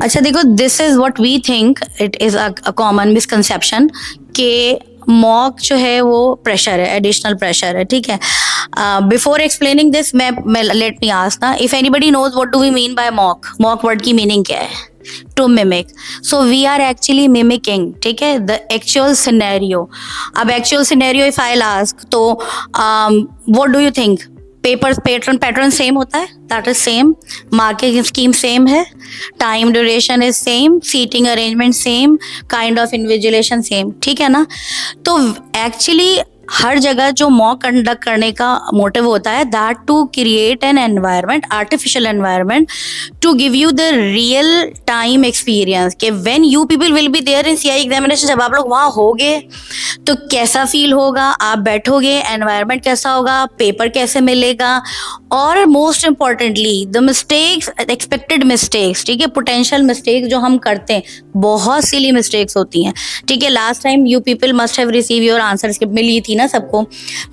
अच्छा देखो, this is what we think, it is a common misconception कि mock जो है वो प्रेशर है, एडिशनल प्रेशर है, ठीक है। बिफोर एक्सप्लेनिंग दिस, मैं लेट मी आस्क ना, if anybody knows what do we mean by mock, mock word की मीनिंग क्या है? To mimic. So we are actually mimicking, ठीक है, द एक्चुअल सिनेरियो। अब actual scenario if I ask, तो what do you think? Paper pattern same होता है, that is same, marking scheme same है, time duration is same, seating arrangement same, kind of invigilation same, ठीक है ना। तो actually हर जगह जो मॉक कंडक्ट करने का मोटिव होता है, that to create an environment, artificial environment, to give you the real time experience कि when you people will be there in CI examination, जब आप लोग वहाँ होगे तो कैसा फील होगा, आप बैठोगे, एनवायरनमेंट कैसा होगा, पेपर कैसे मिलेगा, और most importantly the mistakes, expected mistakes, ठीक है, पोटेंशियल मिस्टेक्स जो हम करते हैं, बहुत सिली मिस्टेक्स होती हैं, ठीक है। Last time you people must have receive your answer script, मिली थी ना सबको,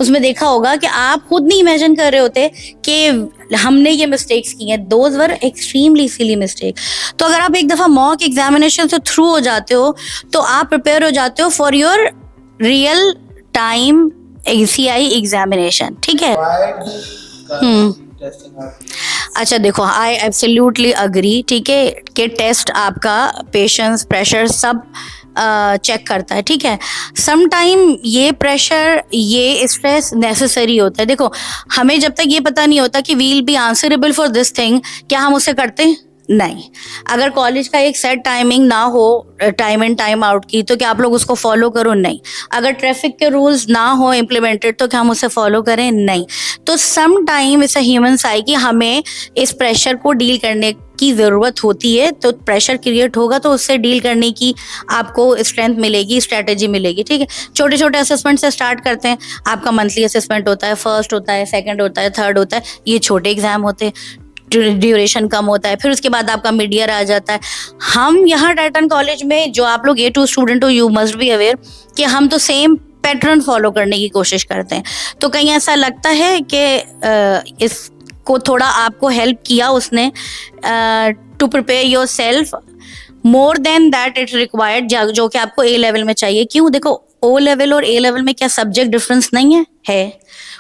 उसमें देखा होगा कि आप खुद नहीं इमेजिन कर रहे होते कि हमने ये मिस्टेक्स की हैं, those were extremely silly mistake. तो अगर आप एक दफ़ा मॉक एग्जामिनेशन से थ्रू हो जाते हो तो आप प्रिपेयर हो जाते हो for your real time CI examination, ठीक है। अच्छा देखो, आई एब्सोल्युटली अग्री, ठीक है, कि टेस्ट आपका पेशेंस, प्रेशर सब चेक करता है, ठीक है। सम टाइम ये प्रेशर, ये स्ट्रेस नेसेसरी होता है। देखो, हमें जब तक ये पता नहीं होता कि we'll be answerable for this thing, क्या हम उसे करते हैं? नहीं। अगर कॉलेज का एक सेट टाइमिंग ना हो, टाइम इन टाइम आउट की, तो क्या आप लोग उसको फॉलो करो? नहीं। अगर ट्रैफिक के रूल्स ना हो इम्प्लीमेंटेड, तो क्या हम उसे फॉलो करें? नहीं। तो some time it's a human psyche, हमें इस प्रेशर को डील करने की ज़रूरत होती है। तो प्रेशर क्रिएट होगा तो उससे डील करने की आपको स्ट्रेंथ मिलेगी, स्ट्रेटेजी मिलेगी, ठीक है। छोटे छोटे असेसमेंट से स्टार्ट करते हैं। आपका मंथली असेसमेंट होता है, फर्स्ट होता है, सेकंड होता है, थर्ड होता है, ये छोटे एग्जाम होते हैं, ड्यूरेशन कम होता है। फिर उसके बाद आपका मिड ईयर आ जाता है। हम यहाँ टाइटन कॉलेज में, जो आप लोग A2 स्टूडेंट हो, यू मस्ट बी अवेयर कि हम तो सेम पैटर्न फॉलो करने की कोशिश करते हैं। तो कहीं ऐसा लगता है कि इसको थोड़ा आपको हेल्प किया उसने to prepare yourself more than that it required, जो कि आपको A लेवल में चाहिए। क्यों? देखो, O लेवल और A लेवल में क्या सब्जेक्ट डिफरेंस नहीं है? है।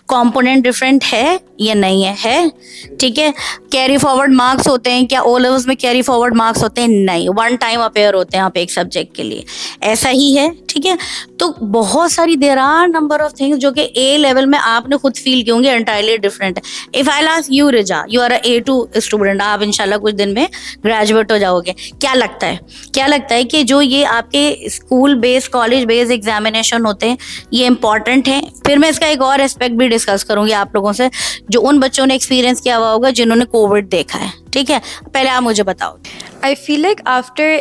कंपोनेंट डिफरेंट है या नहीं है? है, ठीक है। कैरी फॉरवर्ड मार्क्स होते हैं क्या O लेवल्स में? कैरी फॉरवर्ड मार्क्स होते हैं? नहीं। वन टाइम अपेयर होते हैं आप एक सब्जेक्ट के लिए, ऐसा ही है, ठीक है। तो बहुत सारी there are number of things जो कि A लेवल में आपने खुद फील किए होंगे एंटायरली डिफरेंट है। If I ask you Riza, you are A2 student, आप इंशाल्लाह कुछ दिन में ग्रेजुएट हो जाओगे, क्या लगता है, क्या लगता है कि जो ये आपके school based, college based examination होते हैं, ये इंपॉर्टेंट है? फिर मैं इसका एक और एस्पेक्ट भी डिस्कस करूंगी आप लोगों से, जो उन बच्चों ने एक्सपीरियंस किया हुआ होगा जिन्होंने कोविड देखा है, ठीक है। पहले आप मुझे बताओ। आई फील लाइक आफ्टर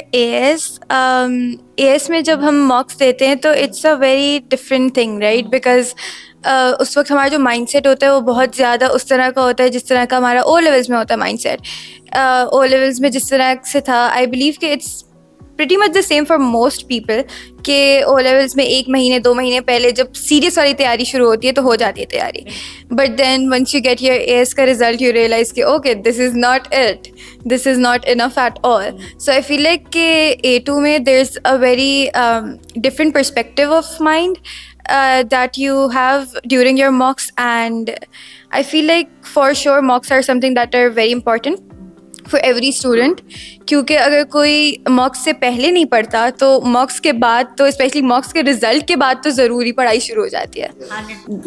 AS में जब हम मॉक्स देते हैं तो it's a very different thing, right? Because उस वक्त हमारा जो माइंडसेट होता है वो बहुत ज़्यादा उस तरह का होता है जिस तरह का हमारा O लेवल्स में होता है माइंडसेट। O लेवल्स में जिस तरह से था, आई बिलीव कि it's pretty much the same for most people के O लेवल्स में 1 महीने 2 महीने पहले जब सीरियस वाली तैयारी शुरू होती है तो हो जाती है तैयारी। But then once you get your AS का रिजल्ट, यू रियलाइज कि okay, this is not it, this is not enough at all. So I feel like कि A2 में there is a very different perspective of mind that you have during your mocks, and I feel like for sure mocks are something that are very important for every student, क्योंकि अगर कोई मॉक्स से पहले नहीं पढ़ता तो मॉक्स के बाद, तो स्पेशली मॉक्स के रिजल्ट के बाद तो ज़रूरी पढ़ाई शुरू हो जाती है।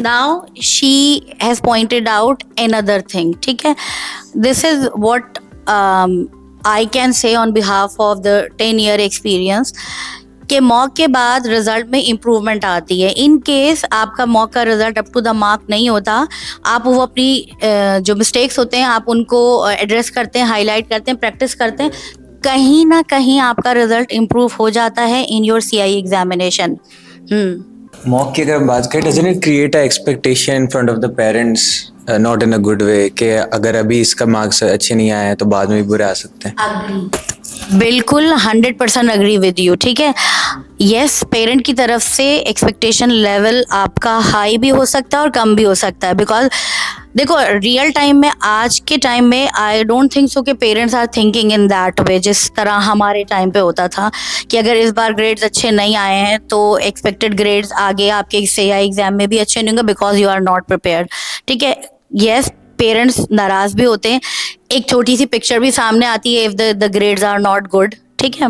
Now she has pointed out another thing, ठीक है। This is what I can say on behalf of the 10-year experience कि मॉक के बाद रिजल्ट में इम्प्रूवमेंट आती है। इन केस आपका मॉक का result up to the mark नहीं होता, आप वो अपनी जो मिस्टेक्स होते हैं आप उनको एड्रेस करते हैं, हाईलाइट करते हैं, प्रैक्टिस करते हैं, कहीं ना कहीं आपका रिजल्ट इम्प्रूव हो जाता है in your CI examination. Mock की अगर बात करें, doesn't it create a expectation in front of the parents, not in a good way, कि अगर अभी इसका मार्क्स अच्छे नहीं आए तो बाद में भी बुरे आ सकते हैं? बिल्कुल 100% अग्री विद यू, ठीक है। यस, पेरेंट की तरफ से एक्सपेक्टेशन लेवल आपका हाई भी हो सकता है और कम भी हो सकता है, बिकॉज देखो रियल टाइम में, आज के टाइम में आई डोंट थिंक सो कि parents are thinking in that way, जिस तरह हमारे टाइम पे होता था कि अगर इस बार ग्रेड्स अच्छे नहीं आए हैं तो एक्सपेक्टेड ग्रेड्स आगे आपके सीआई एग्जाम में भी अच्छे नहीं होंगे because you are not prepared. ठीक है, यस पेरेंट्स नाराज भी होते हैं, एक छोटी सी पिक्चर भी सामने आती है if the grades are not good. ठीक है,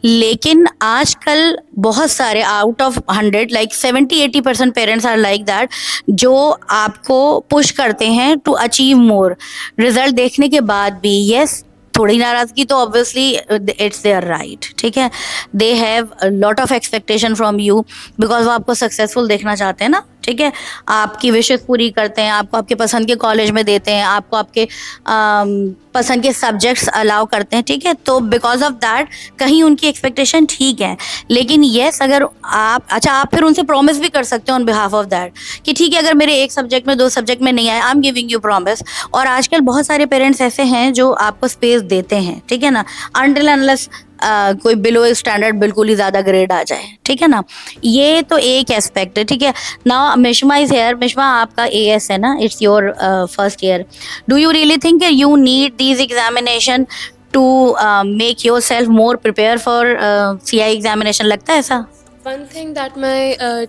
लेकिन आजकल बहुत सारे out of 100 like 70-80% parents are like that, जो आपको पुश करते हैं टू अचीव मोर। रिजल्ट देखने के बाद भी यस थोड़ी नाराजगी तो ऑब्वियसली इट्स देयर राइट। ठीक है, they have lot of expectation from you because वो आपको सक्सेसफुल देखना चाहते हैं ना। ठीक है, आपकी विशेष पूरी करते हैं, आपको आपके पसंद के कॉलेज में देते हैं, आपको आपके पसंद के सब्जेक्ट्स अलाउ करते हैं। ठीक है, तो बिकॉज ऑफ दैट कहीं उनकी एक्सपेक्टेशन ठीक है, लेकिन येस अगर आप फिर उनसे प्रॉमिस भी कर सकते हो ऑन बिहाफ ऑफ दैट कि ठीक है अगर मेरे एक सब्जेक्ट में 2 सब्जेक्ट में नहीं आए, I am giving you promise. और आजकल बहुत सारे पेरेंट्स ऐसे हैं जो आपको स्पेस देते हैं। ठीक है ना, अनटिल अनलेस कोई बिलो स्टैंडर्ड बिल्कुल ही ज़्यादा ग्रेड आ जाए। ठीक है ना, ये तो एक एस्पेक्ट है। ठीक है, now Mishma is here. Mishma आपका एएस है ना, it's your first year. Do you really think you need these examination to make yourself more prepare for CI examination, लगता है ऐसा? One thing that my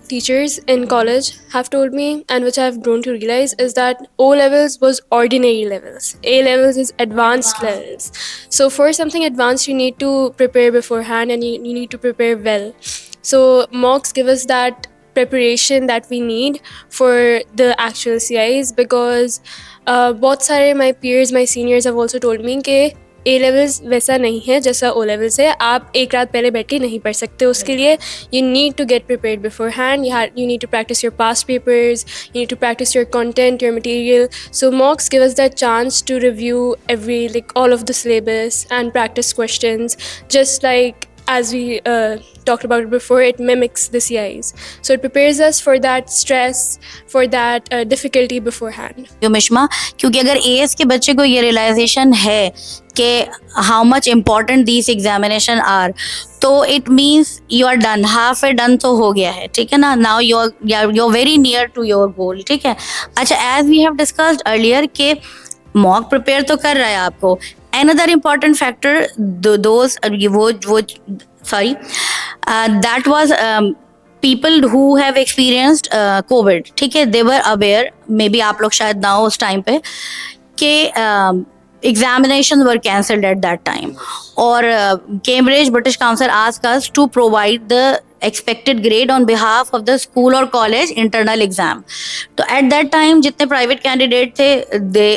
teachers in college have told me, and which I've grown to realize, is that O levels was ordinary levels. A levels is advanced levels. So for something advanced, you need to prepare beforehand, and you need to prepare well. So mocks give us that preparation that we need for the actual CIs, because बहुत सारे my peers, my seniors have also told me कि A levels वैसा नहीं है जैसा O levels है। आप एक रात पहले बैठ के नहीं पढ़ सकते, उसके लिए you need to get prepared beforehand. You need to practice your past papers, you need to practice your content, your material. So mocks give us that chance to review every like all of the syllabus and practice questions, just like as we talked about it before, it mimics the CIs. So it prepares us for that stress, for that difficulty beforehand. यो मिश्मा, क्योंकि अगर as के बच्चे को ये realisation है कि how much important these examination are, तो it means you are done, half a done तो हो गया है। ठीक है ना, now you are very near to your goal. ठीक है, अच्छा as we have discussed earlier के मॉक प्रिपेयर तो कर रहा है आपको। Another important factor, that was people who have experienced COVID. ठीक है, they were aware, maybe आप लोग शायद ना हो उस टाइम पे, कि examinations were cancelled at that time, और Cambridge British Council asked us to provide the expected grade on behalf of the school or college internal exam. तो at that time जितने private candidate थे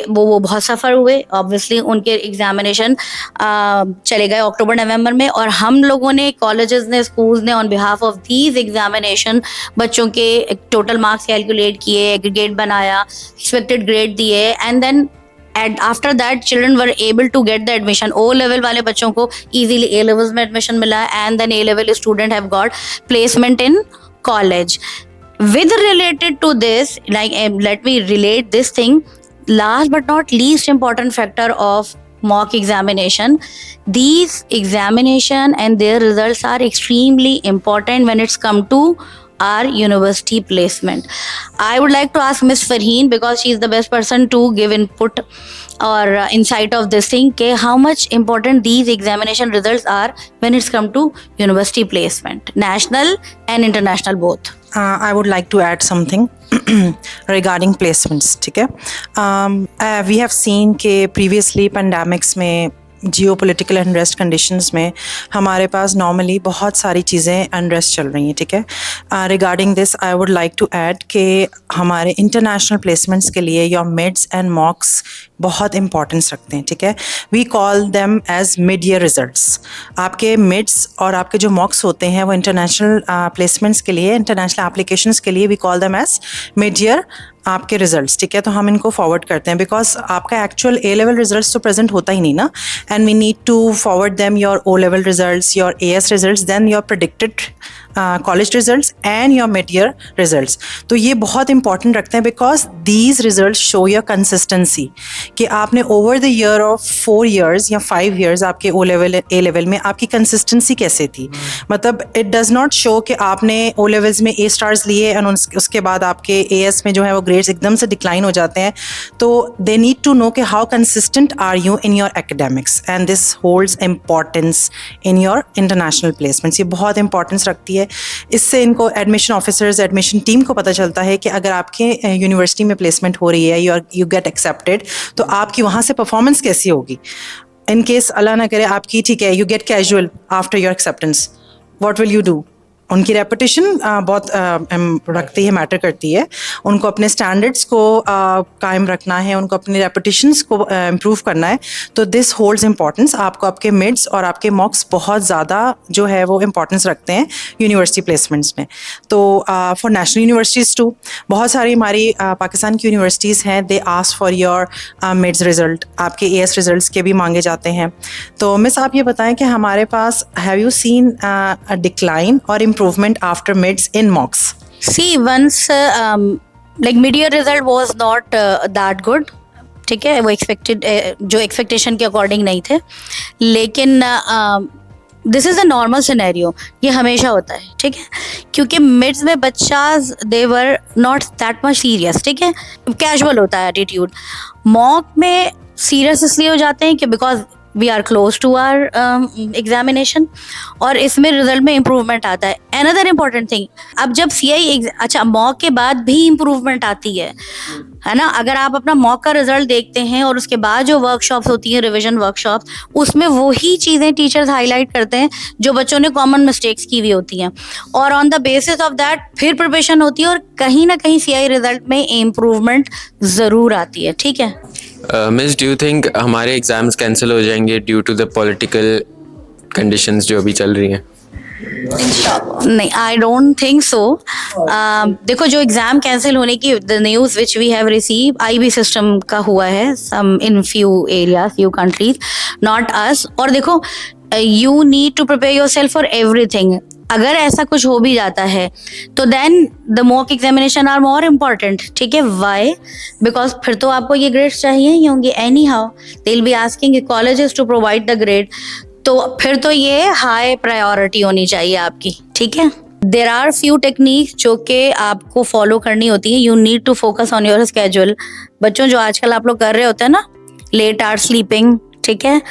वो बहुत सफ़र हुए, obviously उनके examination चले गए अक्टूबर नवंबर में, और हम लोगों ने colleges ने schools ने on behalf of these examination बच्चों के total marks calculate किए, aggregate बनाया, expected grade दिए, and then and after that children were able to get the admission. O level वाले बच्चों को easily A levels में admission मिला, and then A level student have got placement in college. With related to this, like let me relate this thing, last but not least important factor of mock examination, these examination and their results are extremely important when it's come to our university placement. I would like to ask Miss Farheen, because she is the best person to give input or insight of this thing, ke how much important these examination results are when it's come to university placement, national and international both. I would like to add something regarding placements. ठीक है, we have seen कि previously pandemics में geopolitical unrest conditions में हमारे पास normally बहुत सारी चीज़ें unrest चल रही हैं। ठीक है, regarding this I would like to add कि हमारे इंटरनेशनल प्लेसमेंट्स के लिए योर मिड्स एंड मॉक्स बहुत इंपॉर्टेंस रखते हैं। ठीक है, we call them as mid year results. आपके मिड्स और आपके जो मॉक्स होते हैं वो इंटरनेशनल प्लेसमेंट्स के लिए, इंटरनेशनल एप्लीकेशंस के लिए we call them as mid year आपके रिजल्ट्स। ठीक है, तो हम इनको फॉरवर्ड करते हैं बिकॉज आपका एक्चुअल ए लेवल रिजल्ट्स तो प्रेजेंट होता ही नहीं ना, and we need to forward them your O level results, your AS results, then your predicted college results and your mid year results. तो ये बहुत इंपॉर्टेंट रखते हैं because these results show your consistency कि आपने over the year of 4 years या 5 years आपके O level A level में आपकी कंसिस्टेंसी कैसे थी। मतलब इट डज़ नॉट शो कि आपने ओ लेवल्स में ए स्टार्स लिए एंड उसके बाद आपके ए एस में जो है वो ग्रेड्स एकदम से डिक्लाइन हो जाते हैं। तो दे नीड टू नो कि how consistent are you in your academics and this holds importance in your international placements. ये बहुत इंपॉर्टेंस रखती है। इससे इनको एडमिशन ऑफिसर्स, एडमिशन टीम को पता चलता है कि अगर आपके यूनिवर्सिटी में प्लेसमेंट हो रही है, यू गेट एक्सेप्टेड, तो आपकी वहाँ से परफॉर्मेंस कैसी होगी। इन केस अल्लाह ना करे आपकी ठीक है, you get casual after your acceptance, what will you do. उनकी रेपुटेशन बहुत रखती है, मैटर करती है। उनको अपने स्टैंडर्ड्स को कायम रखना है, उनको अपनी रेपुटेशंस को इम्प्रूव करना है। तो दिस होल्ड्स इम्पॉर्टेंस। आपको आपके मिड्स और आपके मॉक्स बहुत ज़्यादा जो है वो इम्पॉर्टेंस रखते हैं यूनिवर्सिटी प्लेसमेंट्स में। तो फॉर नेशनल यूनिवर्सिटीज़ टू, बहुत सारी हमारी पाकिस्तान की यूनिवर्सिटीज़ हैं, they ask for your mids result, आपके AS रिजल्ट्स के भी मांगे जाते हैं। तो मिस आप ये बताएं कि हमारे पास have you seen a decline और improvement after mids in mocks? See, once like mid-year result was not that good, ठीक है, वो एक्सपेक्टेड जो एक्सपेक्टेशन के अकॉर्डिंग नहीं थे, लेकिन this is a normal scenario, ये हमेशा होता है, ठीक है, क्योंकि मिड्स में बच्चा they were not that much serious, ठीक है, कैजुअल होता है एटीट्यूड। मॉक में सीरियस इसलिए हो जाते हैं कि because we are close to our examination, और इसमें रिजल्ट में इम्प्रूवमेंट आता है। अनदर इम्पॉर्टेंट थिंग, अब जब CI अच्छा मॉक के बाद भी इम्प्रूवमेंट आती है ना, अगर आप अपना मॉक का रिजल्ट देखते हैं और उसके बाद जो वर्कशॉप्स होती हैं, रिविजन वर्कशॉप्स, उसमें वही चीज़ें टीचर्स हाईलाइट करते हैं जो बच्चों ने कॉमन मिस्टेक्स की हुई होती हैं, और on the basis of that फिर प्रिपरेशन होती है और कहीं ना कहीं CI रिजल्ट में इम्प्रूवमेंट ज़रूर आती है, ठीक है। मिस, डू यू थिंक हमारे एग्जाम्स कैंसिल हो जाएंगे due to the political conditions जो अभी चल रही हैं? नहीं, आई डोंट थिंक सो। देखो, जो एग्जाम कैंसिल होने की the news which we have receive, IB system का हुआ है some in few areas, few countries, not us. और देखो, you need to prepare yourself for everything. अगर ऐसा कुछ हो भी जाता है तो then the mock examination are more important, ठीक है। वाई? बिकॉज फिर तो आपको ये ग्रेड्स चाहिए ही होंगे anyhow, they will be asking colleges to provide the grade, तो फिर तो ये हाई प्रायोरिटी होनी चाहिए आपकी, ठीक है। देर आर फ्यू टेक्निक्स जो कि आपको फॉलो करनी होती है। You need to focus on your schedule. बच्चों, जो आजकल आप लोग कर रहे होते हैं ना, लेट आवर स्लीपिंग, ठीक है,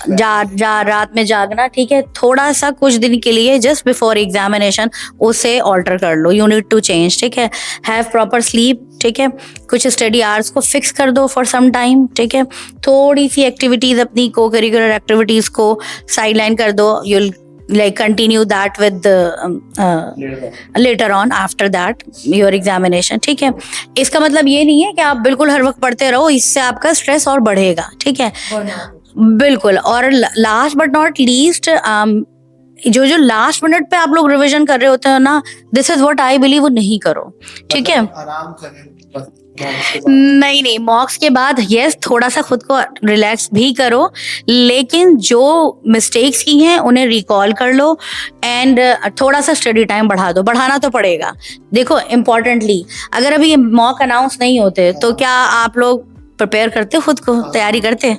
रात में जागना, ठीक है, थोड़ा सा कुछ दिन के लिए जस्ट बिफोर एग्जामिनेशन उसे ऑल्टर कर लो। यू नीड टू चेंज, ठीक है। हैव प्रॉपर स्लीप, ठीक है। कुछ स्टडी आवर्स को फिक्स कर दो फॉर सम टाइम, ठीक है। थोड़ी सी एक्टिविटीज, अपनी को करिकुलर एक्टिविटीज को साइडलाइन कर दो। You'll like continue that with later on after that your examination, ठीक है। इसका मतलब ये नहीं है कि आप बिल्कुल हर वक्त पढ़ते रहो, इससे आपका स्ट्रेस और बढ़ेगा, ठीक है, बिल्कुल। और लास्ट बट नॉट लीस्ट, जो लास्ट मिनट पे आप लोग रिवीजन कर रहे होते हो ना, this is what I believe, वो नहीं करो, ठीक है। आराम करें बस। नहीं, मॉक्स के बाद यस थोड़ा सा खुद को रिलैक्स भी करो, लेकिन जो मिस्टेक्स की हैं उन्हें रिकॉल कर लो एंड थोड़ा सा स्टडी टाइम बढ़ा दो, बढ़ाना तो पड़ेगा। देखो, इम्पोर्टेंटली, अगर अभी ये मॉक अनाउंस नहीं होते तो क्या आप लोग प्रिपेयर करते, खुद को तैयारी करते?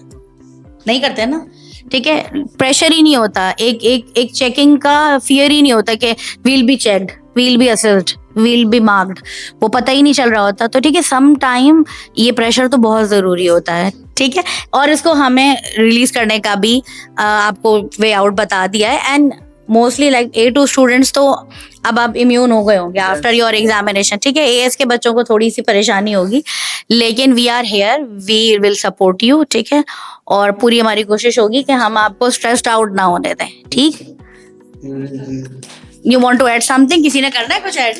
नहीं करते ना, ठीक है। प्रेशर ही नहीं होता, एक चेकिंग का फियर ही नहीं होता कि we'll be checked, we'll be assessed, we'll be marked, वो पता ही नहीं चल रहा होता। तो ठीक है, सम टाइम ये प्रेशर तो बहुत ज़रूरी होता है, ठीक है। और इसको हमें रिलीज करने का भी आपको वे आउट बता दिया है। And mostly like A2 students तो अब आप इम्यून हो गए होंगे आफ्टर योर एग्जामिनेशन, ठीक है। AS के बच्चों को थोड़ी सी परेशानी होगी, लेकिन we are here, we will support you, ठीक है। और पूरी हमारी कोशिश होगी कि हम आपको स्ट्रेस्ड आउट ना होने दें, ठीक। You want to add something? किसी ने करना है कुछ ऐड?